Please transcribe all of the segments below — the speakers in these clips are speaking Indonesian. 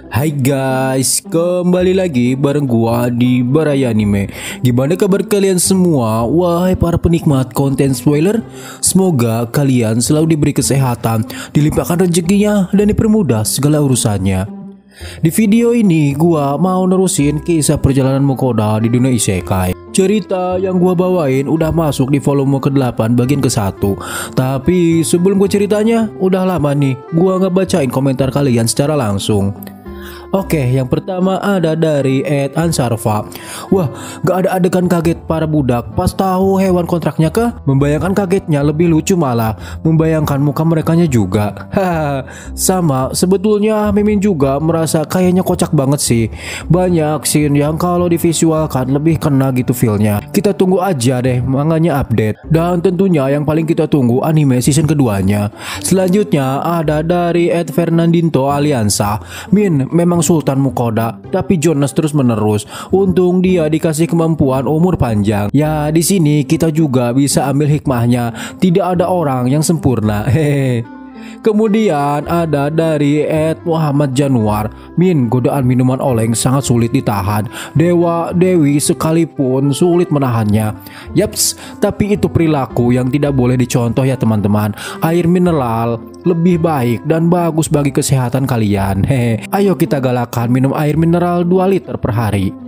Hai guys, kembali lagi bareng gua di Baraya Anime. Gimana kabar kalian semua? Wahai para penikmat konten spoiler, semoga kalian selalu diberi kesehatan, dilimpahkan rezekinya, dan dipermudah segala urusannya. Di video ini gua mau nerusin kisah perjalanan Mukoda di dunia isekai. Cerita yang gua bawain udah masuk di volume ke-8 bagian ke-1. Tapi sebelum gua ceritanya, udah lama nih gua nggak bacain komentar kalian secara langsung. Oke, yang pertama ada dari Ed Ansarfa. Wah, gak ada adegan kaget para budak pas tahu hewan kontraknya kah? Membayangkan kagetnya lebih lucu malah membayangkan muka merekanya juga. Haha, sama sebetulnya Mimin juga merasa kayaknya kocak banget sih. Banyak scene yang kalau divisualkan lebih kena gitu feelnya. Kita tunggu aja deh manganya update. Dan tentunya yang paling kita tunggu anime season keduanya. Selanjutnya ada dari Ed Fernandinto Aliansa. Min, memang Sultan Mukoda, tapi Jonas terus menerus. Untung dia dikasih kemampuan umur panjang. Ya, di sini kita juga bisa ambil hikmahnya. Tidak ada orang yang sempurna. Hehe. Kemudian ada dari Ed Muhammad Januar. Min, godaan minuman oleng sangat sulit ditahan. Dewa Dewi sekalipun sulit menahannya. Yaps, tapi itu perilaku yang tidak boleh dicontoh ya teman-teman. Air mineral lebih baik dan bagus bagi kesehatan kalian. Hehe. Ayo kita galakan minum air mineral 2 liter per hari.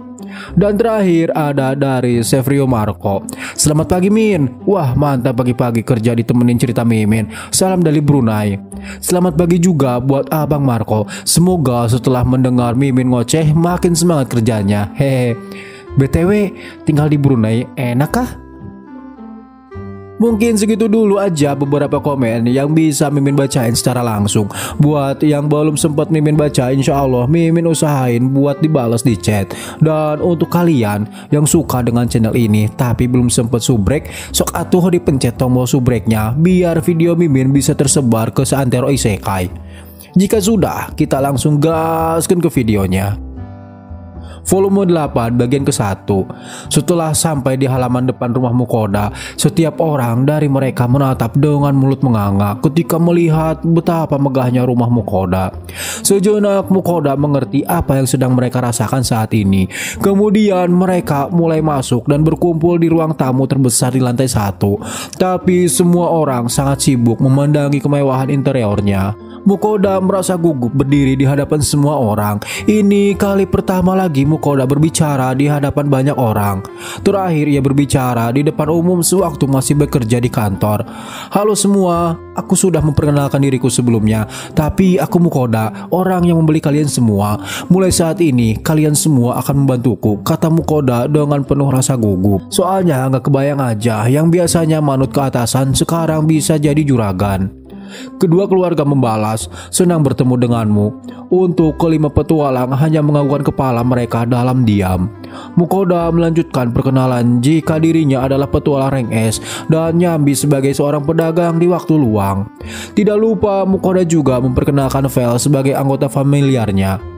Dan terakhir ada dari Sevrio Marco. Selamat pagi Min. Wah, mantap pagi-pagi kerja ditemenin cerita Mimin. Salam dari Brunei. Selamat pagi juga buat Abang Marco. Semoga setelah mendengar Mimin ngoceh makin semangat kerjanya. Hehe. BTW, tinggal di Brunei enak kah? Mungkin segitu dulu aja beberapa komen yang bisa Mimin bacain secara langsung. Buat yang belum sempat Mimin baca, insya Allah Mimin usahain buat dibalas di chat. Dan untuk kalian yang suka dengan channel ini tapi belum sempat subrek, sok atuh dipencet tombol subreknya biar video Mimin bisa tersebar ke seantero isekai. Jika sudah, kita langsung gaskan ke videonya. Volume 8 bagian ke-1. Setelah sampai di halaman depan rumah Mukoda, setiap orang dari mereka menatap dengan mulut menganga ketika melihat betapa megahnya rumah Mukoda. Sejenak Mukoda mengerti apa yang sedang mereka rasakan saat ini. Kemudian mereka mulai masuk dan berkumpul di ruang tamu terbesar di lantai 1. Tapi semua orang sangat sibuk memandangi kemewahan interiornya. Mukoda merasa gugup berdiri di hadapan semua orang. Ini kali pertama lagi Mukoda berbicara di hadapan banyak orang. Terakhir ia berbicara di depan umum sewaktu masih bekerja di kantor. Halo semua, aku sudah memperkenalkan diriku sebelumnya. Tapi aku Mukoda, orang yang membeli kalian semua. Mulai saat ini kalian semua akan membantuku, kata Mukoda dengan penuh rasa gugup. Soalnya nggak kebayang aja yang biasanya manut ke atasan sekarang bisa jadi juragan. Kedua keluarga membalas, senang bertemu denganmu. Untuk kelima petualang hanya menganggukkan kepala mereka dalam diam. Mukoda melanjutkan perkenalan jika dirinya adalah petualang rank S dan nyambi sebagai seorang pedagang di waktu luang. Tidak lupa Mukoda juga memperkenalkan Vel sebagai anggota familiarnya.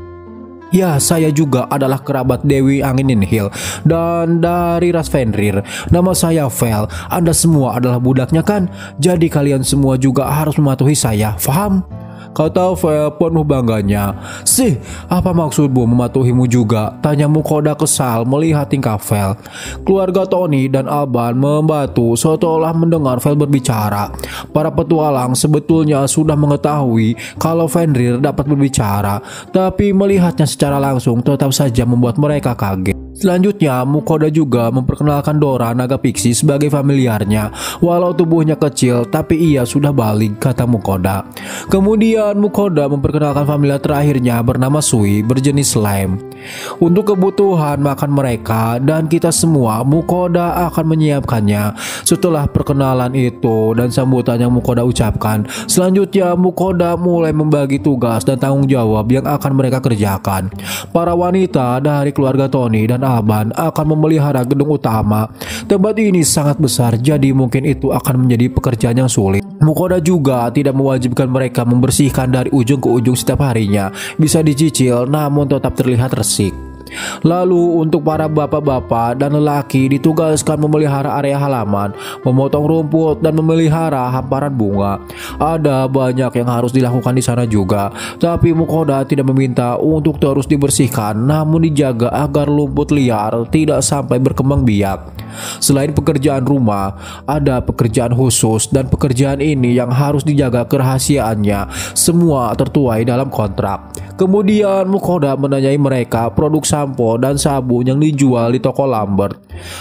Ya, saya juga adalah kerabat Dewi Angin Hill dan dari ras Fenrir. Nama saya Vel. Anda semua adalah budaknya kan? Jadi kalian semua juga harus mematuhi saya, faham? Kata Vel penuh bangganya. Sih, apa maksudmu mematuhimu juga? Tanya Mukoda kesal melihat tingkah Vel. Keluarga Tony dan Alban membantu setelah mendengar Vel berbicara. Para petualang sebetulnya sudah mengetahui kalau Fenrir dapat berbicara, tapi melihatnya secara langsung tetap saja membuat mereka kaget. Selanjutnya Mukoda juga memperkenalkan Dora naga pixie sebagai familiarnya. Walau tubuhnya kecil tapi ia sudah balik, kata Mukoda. Kemudian Mukoda memperkenalkan familiar terakhirnya bernama Sui berjenis slime. Untuk kebutuhan makan mereka dan kita semua Mukoda akan menyiapkannya. Setelah perkenalan itu dan sambutan yang Mukoda ucapkan, selanjutnya Mukoda mulai membagi tugas dan tanggung jawab yang akan mereka kerjakan. Para wanita dari keluarga Tony dan Alban akan memelihara gedung utama. Tempat ini sangat besar, jadi mungkin itu akan menjadi pekerjaan yang sulit. Mukoda juga tidak mewajibkan mereka membersihkan dari ujung ke ujung setiap harinya. Bisa dicicil namun tetap terlihat resik. Lalu untuk para bapak-bapak dan lelaki ditugaskan memelihara area halaman, memotong rumput dan memelihara hamparan bunga. Ada banyak yang harus dilakukan di sana juga, tapi Mukoda tidak meminta untuk terus dibersihkan, namun dijaga agar lumpur liar tidak sampai berkembang biak. Selain pekerjaan rumah, ada pekerjaan khusus dan pekerjaan ini yang harus dijaga kerahasiaannya. Semua tertuai dalam kontrak. Kemudian Mukoda menanyai mereka produk sampo dan sabun yang dijual di toko Lambert.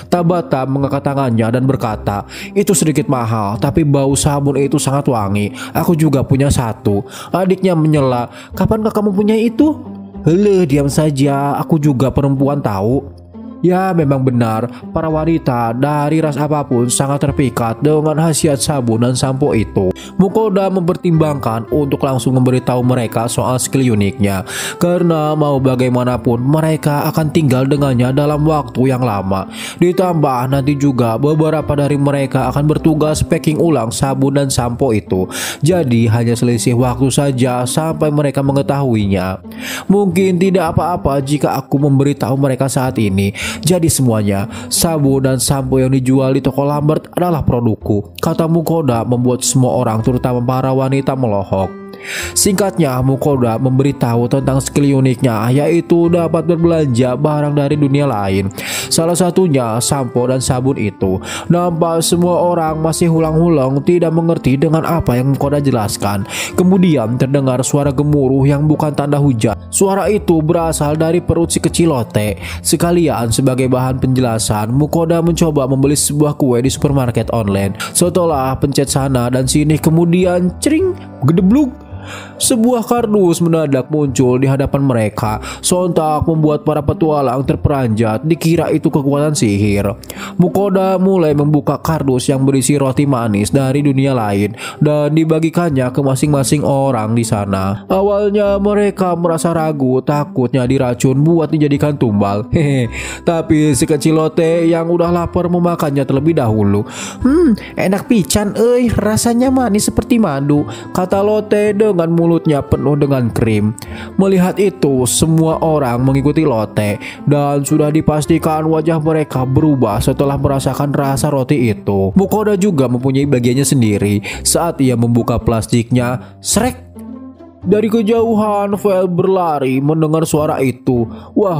Tabata mengangkat tangannya dan berkata, "Itu sedikit mahal, tapi bau sabun itu sangat wangi. Aku juga punya satu." Adiknya menyela, "Kapankah kamu punya itu?" "Hele, diam saja, aku juga perempuan tahu." Ya, memang benar, para wanita dari ras apapun sangat terpikat dengan khasiat sabun dan sampo itu. Mukoda mempertimbangkan untuk langsung memberitahu mereka soal skill uniknya, karena mau bagaimanapun mereka akan tinggal dengannya dalam waktu yang lama. Ditambah nanti juga beberapa dari mereka akan bertugas packing ulang sabun dan sampo itu. Jadi hanya selisih waktu saja sampai mereka mengetahuinya. Mungkin tidak apa-apa jika aku memberitahu mereka saat ini. Jadi semuanya, sabun dan sampo yang dijual di toko Lambert adalah produkku, kata Mukoda, membuat semua orang terutama para wanita melohok. Singkatnya, Mukoda memberitahu tentang skill uniknya, yaitu dapat berbelanja barang dari dunia lain. Salah satunya sampo dan sabun itu. Nampak semua orang masih hulang-hulang tidak mengerti dengan apa yang Mukoda jelaskan. Kemudian terdengar suara gemuruh yang bukan tanda hujan. Suara itu berasal dari perut si kecil Lotte. Sekalian sebagai bahan penjelasan, Mukoda mencoba membeli sebuah kue di supermarket online. Setelah pencet sana dan sini, kemudian cering, gedebluk, sebuah kardus mendadak muncul di hadapan mereka. Sontak membuat para petualang terperanjat, dikira itu kekuatan sihir. Mukoda mulai membuka kardus yang berisi roti manis dari dunia lain dan dibagikannya ke masing-masing orang di sana. Awalnya mereka merasa ragu, takutnya diracun buat dijadikan tumbal. Tapi si kecil Lotte yang udah lapar memakannya terlebih dahulu. Enak pican, rasanya manis seperti madu, kata Lotte dengan mulutnya penuh dengan krim. Melihat itu, semua orang mengikuti Lotte dan sudah dipastikan wajah mereka berubah setelah merasakan rasa roti itu. Mukoda juga mempunyai bagiannya sendiri. Saat ia membuka plastiknya, srek! Dari kejauhan, Vel berlari mendengar suara itu. Wah,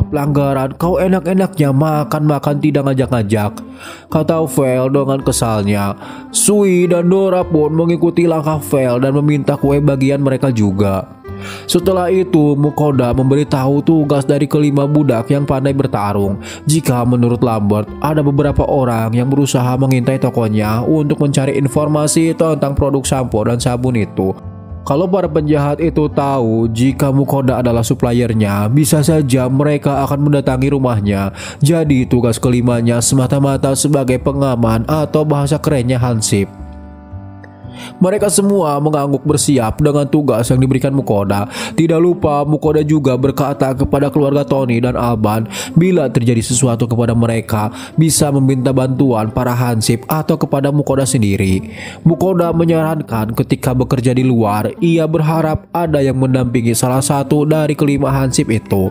pelanggaran, kau enak-enaknya makan-makan tidak ngajak-ngajak, kata Vel dengan kesalnya. Sui dan Dora pun mengikuti langkah Vel dan meminta kue bagian mereka juga. Setelah itu, Mukoda memberitahu tugas dari kelima budak yang pandai bertarung. Jika menurut Lambert, ada beberapa orang yang berusaha mengintai tokonya untuk mencari informasi tentang produk sampo dan sabun itu. Kalau para penjahat itu tahu jika Mukoda adalah suppliernya, bisa saja mereka akan mendatangi rumahnya. Jadi tugas kelimanya semata-mata sebagai pengaman atau bahasa kerennya hansip. Mereka semua mengangguk bersiap dengan tugas yang diberikan Mukoda. Tidak lupa Mukoda juga berkata kepada keluarga Tony dan Alban, bila terjadi sesuatu kepada mereka, bisa meminta bantuan para hansip atau kepada Mukoda sendiri. Mukoda menyarankan ketika bekerja di luar, ia berharap ada yang mendampingi salah satu dari kelima hansip itu.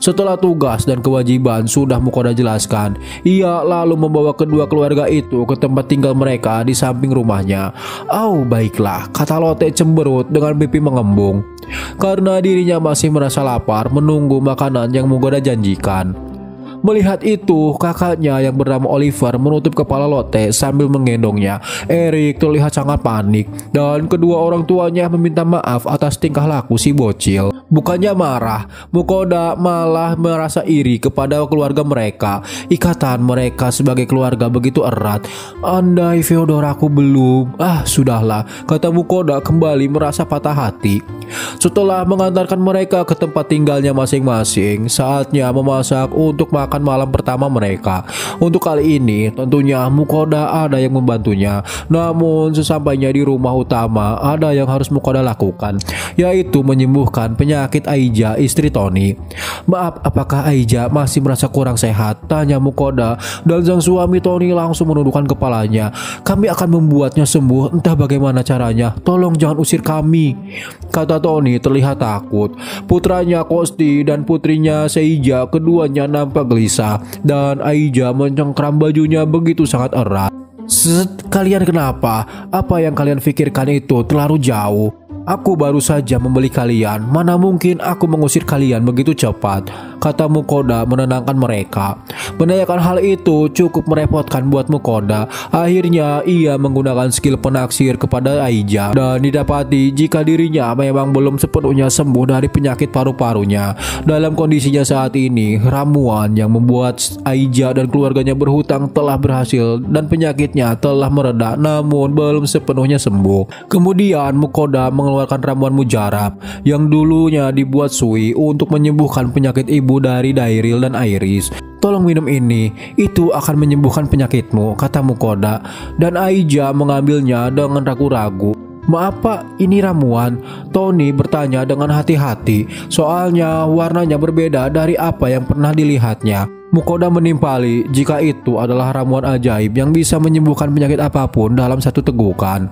Setelah tugas dan kewajiban sudah Mukoda jelaskan, ia lalu membawa kedua keluarga itu ke tempat tinggal mereka di samping rumahnya. "Oh, baiklah," kata Lotte cemberut dengan pipi mengembung, karena dirinya masih merasa lapar menunggu makanan yang Mukoda janjikan. Melihat itu, kakaknya yang bernama Oliver menutup kepala Lotte sambil menggendongnya. Eric terlihat sangat panik dan kedua orang tuanya meminta maaf atas tingkah laku si bocil. Bukannya marah, Mukoda malah merasa iri kepada keluarga mereka. Ikatan mereka sebagai keluarga begitu erat. Andai Feodoraku belum. Sudahlah, kata Mukoda kembali merasa patah hati. Setelah mengantarkan mereka ke tempat tinggalnya masing-masing, saatnya memasak untuk makan makan malam pertama mereka. Untuk kali ini tentunya Mukoda ada yang membantunya. Namun sesampainya di rumah utama ada yang harus Mukoda lakukan, yaitu menyembuhkan penyakit Aija, istri Tony. "Maaf, apakah Aija masih merasa kurang sehat?" tanya Mukoda, dan sang suami Tony langsung menundukkan kepalanya. "Kami akan membuatnya sembuh, entah bagaimana caranya. Tolong jangan usir kami," kata Tony terlihat takut. Putranya Kosti dan putrinya Seija keduanya nampak gelisah, dan Aija mencengkram bajunya begitu sangat erat. Kalian kenapa? Apa yang kalian pikirkan itu terlalu jauh. Aku baru saja membeli kalian, mana mungkin aku mengusir kalian begitu cepat," kata Mukoda menenangkan mereka. Menanyakan hal itu cukup merepotkan buat Mukoda. Akhirnya ia menggunakan skill penaksir kepada Aija, dan didapati jika dirinya memang belum sepenuhnya sembuh dari penyakit paru-parunya. Dalam kondisinya saat ini, ramuan yang membuat Aija dan keluarganya berhutang telah berhasil dan penyakitnya telah mereda, namun belum sepenuhnya sembuh. Kemudian Mukoda mengeluarkan ramuan mujarab yang dulunya dibuat Sui untuk menyembuhkan penyakit ibu dari Dairil dan Iris. "Tolong minum ini, itu akan menyembuhkan penyakitmu," kata Mukoda, dan Aija mengambilnya dengan ragu-ragu. "Maaf Pak, ini ramuan?" Tony bertanya dengan hati-hati, soalnya warnanya berbeda dari apa yang pernah dilihatnya. Mukoda menimpali jika itu adalah ramuan ajaib yang bisa menyembuhkan penyakit apapun dalam satu tegukan.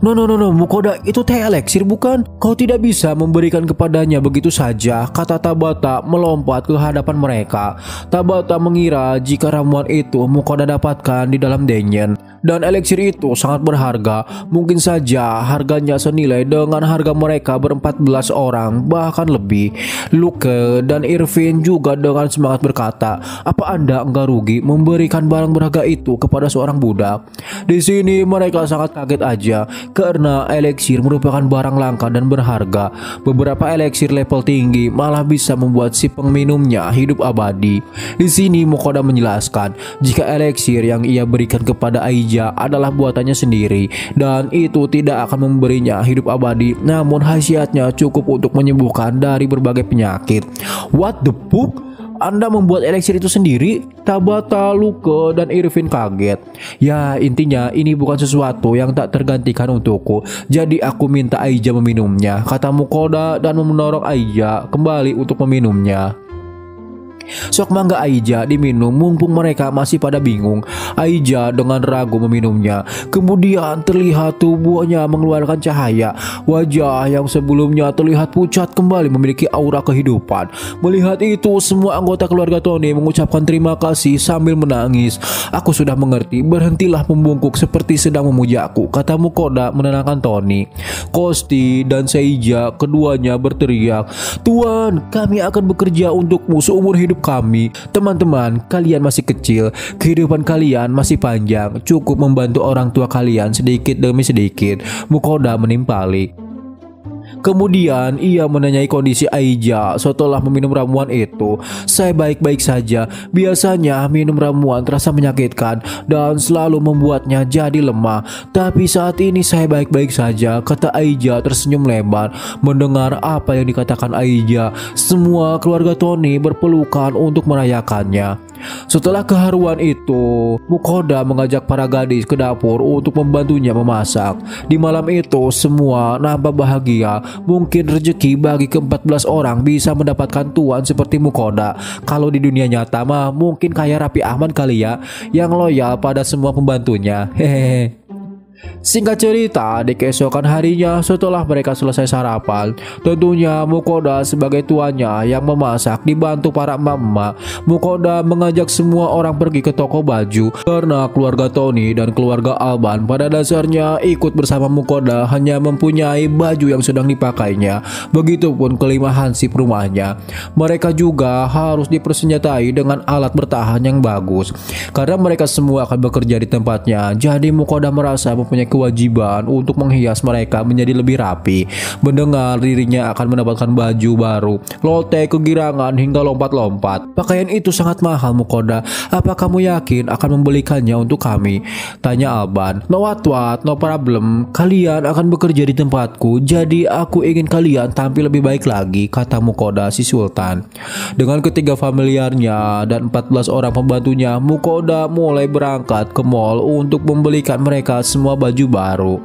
No, Mukoda, itu teh eliksir bukan? Kau tidak bisa memberikan kepadanya begitu saja," kata Tabata melompat ke hadapan mereka. Tabata mengira jika ramuan itu Mukoda dapatkan di dalam Denyen, dan eliksir itu sangat berharga. Mungkin saja harganya senilai dengan harga mereka ber-14 orang, bahkan lebih. Luke dan Irvin juga dengan semangat berkata, "Apa Anda enggak rugi memberikan barang berharga itu kepada seorang budak?" Di sini mereka sangat kaget aja, karena eliksir merupakan barang langka dan berharga. Beberapa eliksir level tinggi malah bisa membuat si peminumnya hidup abadi. Di sini Mukoda menjelaskan jika eliksir yang ia berikan kepada Aija adalah buatannya sendiri, dan itu tidak akan memberinya hidup abadi, namun khasiatnya cukup untuk menyembuhkan dari berbagai penyakit. "What the fuck? Anda membuat eliksir itu sendiri?" Tabata, Luke, dan Irvin kaget. "Ya, intinya ini bukan sesuatu yang tak tergantikan untukku, jadi aku minta Aija meminumnya," kata Mukoda dan mendorong Aija kembali untuk meminumnya. "Sok mangga Aija diminum, mumpung mereka masih pada bingung." Aija dengan ragu meminumnya. Kemudian terlihat tubuhnya mengeluarkan cahaya. Wajah yang sebelumnya terlihat pucat kembali memiliki aura kehidupan. Melihat itu, semua anggota keluarga Tony mengucapkan terima kasih sambil menangis. "Aku sudah mengerti, berhentilah membungkuk seperti sedang memujaku," kata Mukoda menenangkan Tony. Kosti dan Seija keduanya berteriak, "Tuan, kami akan bekerja untukmu seumur hidup kami. Teman-teman, kalian masih kecil, kehidupan kalian masih panjang, cukup membantu orang tua kalian sedikit demi sedikit," Mukoda menimpali. Kemudian ia menanyai kondisi Aija setelah meminum ramuan itu. "Saya baik-baik saja. Biasanya minum ramuan terasa menyakitkan dan selalu membuatnya jadi lemah. Tapi saat ini saya baik-baik saja," kata Aija tersenyum lebar. Mendengar apa yang dikatakan Aija, semua keluarga Tony berpelukan untuk merayakannya. Setelah keharuan itu, Mukoda mengajak para gadis ke dapur untuk membantunya memasak. Di malam itu semua nampak bahagia. Mungkin rezeki bagi ke-14 orang bisa mendapatkan tuan seperti Mukoda. Kalau di dunia nyata mah mungkin kayak Raffi Ahmad kali ya, yang loyal pada semua pembantunya. Hehehe. Singkat cerita, di keesokan harinya setelah mereka selesai sarapan, tentunya Mukoda sebagai tuannya yang memasak dibantu para emak-emak. Mukoda mengajak semua orang pergi ke toko baju karena keluarga Tony dan keluarga Alban pada dasarnya ikut bersama Mukoda hanya mempunyai baju yang sedang dipakainya. Begitupun kelima hansip rumahnya. Mereka juga harus dipersenjatai dengan alat bertahan yang bagus karena mereka semua akan bekerja di tempatnya. Jadi Mukoda merasa mempunyai kewajiban untuk menghias mereka menjadi lebih rapi. Mendengar dirinya akan mendapatkan baju baru, Lotte kegirangan hingga lompat-lompat. Pakaian itu sangat mahal Mukoda. Apa kamu yakin akan membelikannya untuk kami? Tanya Alban. No what, no problem. Kalian akan bekerja di tempatku, jadi aku ingin kalian tampil lebih baik lagi, kata Mukoda si Sultan. Dengan ketiga familiarnya dan 14 orang pembantunya, Mukoda mulai berangkat ke mall untuk membelikan mereka semua baju baru.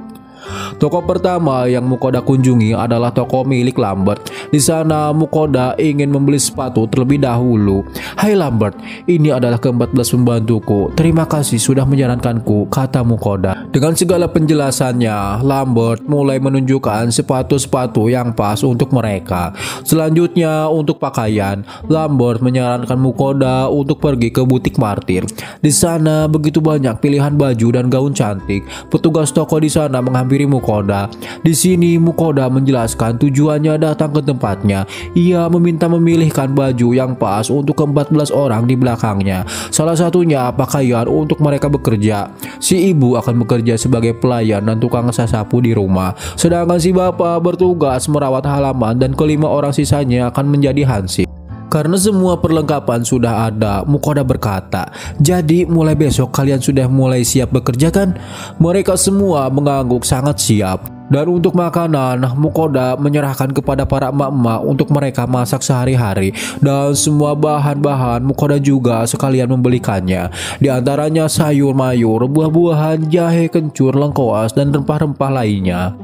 Toko pertama yang Mukoda kunjungi adalah toko milik Lambert. Di sana Mukoda ingin membeli sepatu terlebih dahulu. Hai Lambert, ini adalah ke-14 pembantuku. Terima kasih sudah menyarankanku, kata Mukoda. Dengan segala penjelasannya, Lambert mulai menunjukkan sepatu-sepatu yang pas untuk mereka. Selanjutnya untuk pakaian, Lambert menyarankan Mukoda untuk pergi ke butik Martir. Di sana begitu banyak pilihan baju dan gaun cantik. Petugas toko di sana menghampiri Mukoda. Di sini Mukoda menjelaskan tujuannya datang ke tempatnya. Ia meminta memilihkan baju yang pas untuk ke-14 orang di belakangnya. Salah satunya pakaian untuk mereka bekerja. Si ibu akan bekerja sebagai pelayan dan tukang sasapu di rumah. Sedangkan si bapak bertugas merawat halaman dan kelima orang sisanya akan menjadi hansip. Karena semua perlengkapan sudah ada, Mukoda berkata, jadi mulai besok kalian sudah mulai siap bekerja kan? Mereka semua mengangguk sangat siap. Dan untuk makanan, Mukoda menyerahkan kepada para emak-emak untuk mereka masak sehari-hari. Dan semua bahan-bahan Mukoda juga sekalian membelikannya. Di antaranya sayur mayur, buah-buahan, jahe, kencur, lengkoas, dan rempah-rempah lainnya.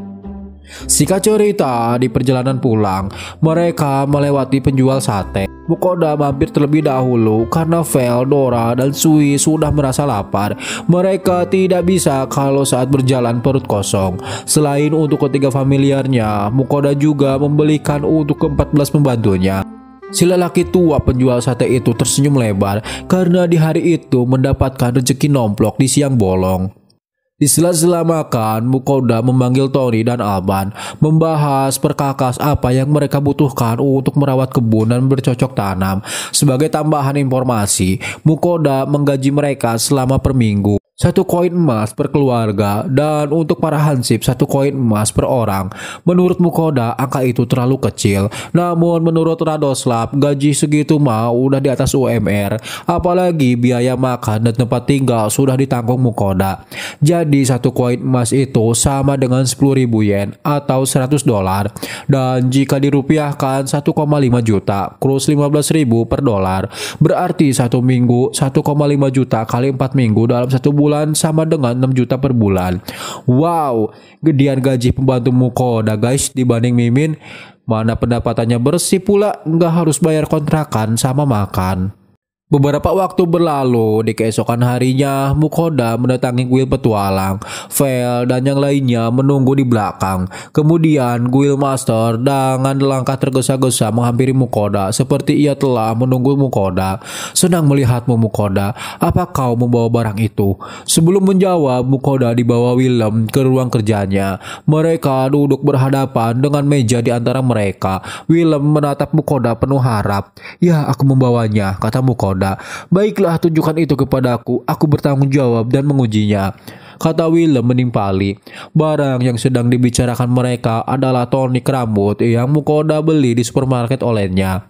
Singkat cerita, di perjalanan pulang, mereka melewati penjual sate. Mukoda mampir terlebih dahulu karena Vel, Dora, dan Sui sudah merasa lapar. Mereka tidak bisa kalau saat berjalan perut kosong. Selain untuk ketiga familiarnya, Mukoda juga membelikan untuk ke-14 pembantunya. Si lelaki tua penjual sate itu tersenyum lebar karena di hari itu mendapatkan rezeki nomplok di siang bolong. Di sela-sela makan, Mukoda memanggil Tony dan Alban, membahas perkakas apa yang mereka butuhkan untuk merawat kebun dan bercocok tanam. Sebagai tambahan informasi, Mukoda menggaji mereka selama per minggu. 1 koin emas per keluarga, dan untuk para hansip 1 koin emas per orang. Menurut Mukoda, angka itu terlalu kecil. Namun menurut Radoslav, gaji segitu mah udah di atas UMR. Apalagi biaya makan dan tempat tinggal sudah ditanggung Mukoda. Jadi 1 koin emas itu sama dengan 10.000 yen atau $100. Dan jika dirupiahkan 1,5 juta, kurus 15.000 per dolar. Berarti 1 minggu 1,5 juta kali 4 minggu dalam 1 bulan sama dengan 6 juta per bulan. Wow, gedean gaji pembantu Mukoda guys dibanding Mimin. Mana pendapatannya bersih pula, nggak harus bayar kontrakan sama makan. Beberapa waktu berlalu, di keesokan harinya Mukoda mendatangi kuil petualang. Vel dan yang lainnya menunggu di belakang. Kemudian Guild Master dengan langkah tergesa-gesa menghampiri Mukoda seperti ia telah menunggu Mukoda. Senang melihatmu Mukoda, apa kau membawa barang itu? Sebelum menjawab, Mukoda dibawa Willem ke ruang kerjanya. Mereka duduk berhadapan dengan meja di antara mereka. Willem menatap Mukoda penuh harap. Ya, aku membawanya, kata Mukoda. Baiklah, tunjukkan itu kepadaku. Aku bertanggung jawab dan mengujinya, kata Willem menimpali. Barang yang sedang dibicarakan mereka adalah tonik rambut yang Mukoda beli di supermarket olehnya.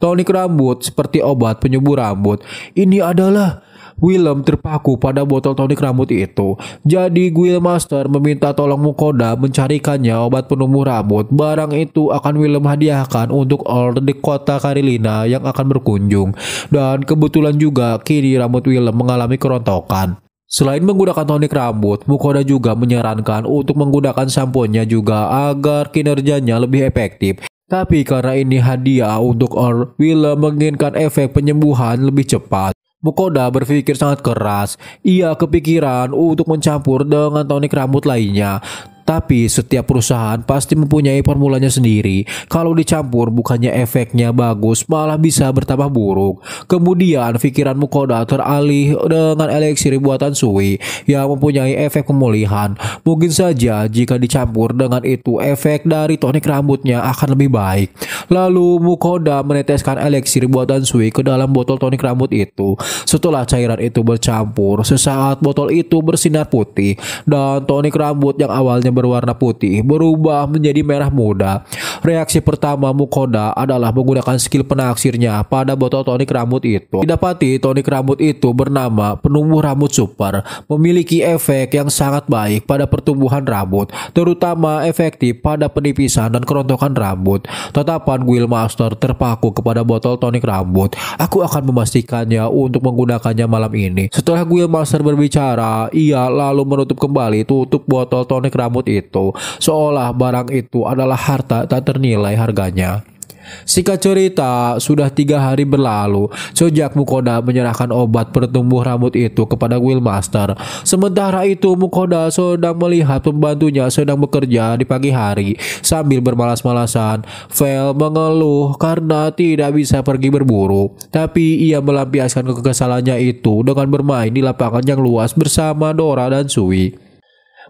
Tonik rambut seperti obat penyubur rambut. Ini adalah... Willem terpaku pada botol tonik rambut itu. Jadi Guild Master meminta tolong Mukoda mencarikannya obat penumbuh rambut. Barang itu akan Willem hadiahkan untuk Earl di kota Karilina yang akan berkunjung. Dan kebetulan juga kini rambut Willem mengalami kerontokan. Selain menggunakan tonik rambut, Mukoda juga menyarankan untuk menggunakan samponya juga agar kinerjanya lebih efektif. Tapi karena ini hadiah untuk Earl, Willem menginginkan efek penyembuhan lebih cepat. Mukoda berpikir sangat keras. Ia kepikiran untuk mencampur dengan tonik rambut lainnya. Tapi setiap perusahaan pasti mempunyai formulanya sendiri. Kalau dicampur bukannya efeknya bagus, malah bisa bertambah buruk. Kemudian pikiran Mukoda teralih dengan eliksir buatan Sui yang mempunyai efek pemulihan. Mungkin saja jika dicampur dengan itu, efek dari tonik rambutnya akan lebih baik. Lalu Mukoda meneteskan eliksir buatan Sui ke dalam botol tonik rambut itu. Setelah cairan itu bercampur, sesaat botol itu bersinar putih dan tonik rambut yang awalnya berwarna putih berubah menjadi merah muda. Reaksi pertama Mukoda adalah menggunakan skill penaksirnya pada botol tonik rambut itu. Didapati tonik rambut itu bernama penumbuh rambut super, memiliki efek yang sangat baik pada pertumbuhan rambut, terutama efektif pada penipisan dan kerontokan rambut. Tatapan Guildmaster terpaku kepada botol tonik rambut. Aku akan memastikannya untuk menggunakannya malam ini. Setelah Guildmaster berbicara, ia lalu menutup kembali tutup botol tonik rambut itu, seolah barang itu adalah harta tak ternilai harganya. Singkat cerita, sudah 3 hari berlalu sejak Mukoda menyerahkan obat pertumbuh rambut itu kepada Guildmaster. Sementara itu Mukoda sedang melihat pembantunya sedang bekerja di pagi hari sambil bermalas-malasan. Vel mengeluh karena tidak bisa pergi berburu, tapi ia melampiaskan kekesalannya itu dengan bermain di lapangan yang luas bersama Dora dan Sui.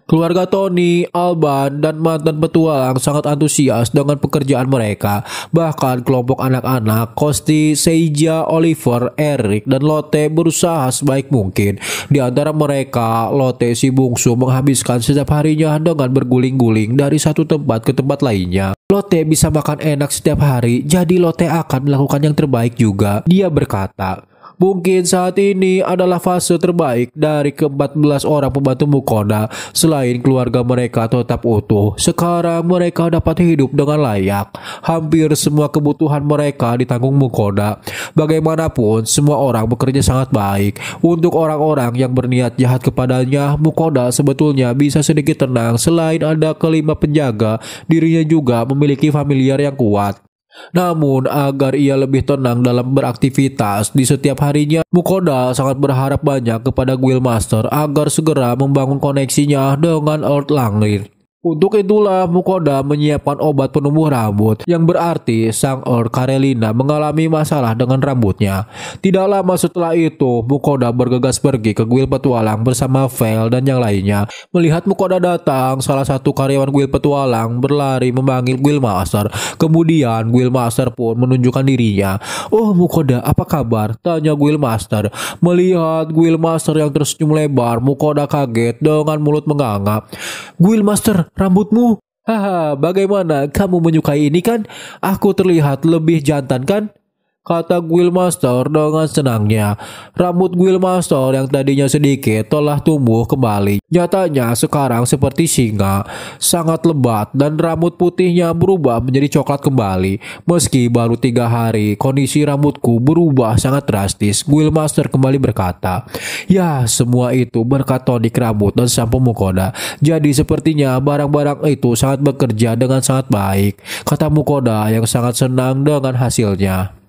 Keluarga Tony, Alban, dan mantan petualang sangat antusias dengan pekerjaan mereka. Bahkan kelompok anak-anak, Kosti, Seija, Oliver, Eric, dan Lotte berusaha sebaik mungkin. Di antara mereka, Lotte si bungsu menghabiskan setiap harinya dengan berguling-guling dari satu tempat ke tempat lainnya. Lotte bisa makan enak setiap hari, jadi Lotte akan melakukan yang terbaik juga. Dia berkata, mungkin saat ini adalah fase terbaik dari ke-14 orang pembantu Mukoda. Selain keluarga mereka tetap utuh, sekarang mereka dapat hidup dengan layak. Hampir semua kebutuhan mereka ditanggung Mukoda. Bagaimanapun, semua orang bekerja sangat baik. Untuk orang-orang yang berniat jahat kepadanya, Mukoda sebetulnya bisa sedikit tenang. Selain ada kelima penjaga, dirinya juga memiliki familiar yang kuat. Namun agar ia lebih tenang dalam beraktivitas di setiap harinya, Mukoda sangat berharap banyak kepada Guildmaster agar segera membangun koneksinya dengan Earth Langlir. Untuk itulah Mukoda menyiapkan obat penumbuh rambut, yang berarti sang Earth Karelina mengalami masalah dengan rambutnya. Tidak lama setelah itu, Mukoda bergegas pergi ke Guild Petualang bersama Vel dan yang lainnya. Melihat Mukoda datang, salah satu karyawan Guild Petualang berlari memanggil Guildmaster. Kemudian Guildmaster pun menunjukkan dirinya. "Oh Mukoda, apa kabar?" tanya Guildmaster. Melihat Guildmaster yang tersenyum lebar, Mukoda kaget dengan mulut menganga. "Guildmaster, rambutmu? Haha, bagaimana kamu menyukai ini kan? Aku terlihat lebih jantan kan?" kata Guildmaster dengan senangnya. Rambut Guildmaster yang tadinya sedikit telah tumbuh kembali. Nyatanya sekarang seperti singa, sangat lebat, dan rambut putihnya berubah menjadi coklat kembali. Meski baru 3 hari, kondisi rambutku berubah sangat drastis. Guildmaster kembali berkata, "Ya, semua itu berkat tonik rambut dan sampo Mukoda. Jadi sepertinya barang-barang itu sangat bekerja dengan sangat baik," kata Mukoda yang sangat senang dengan hasilnya.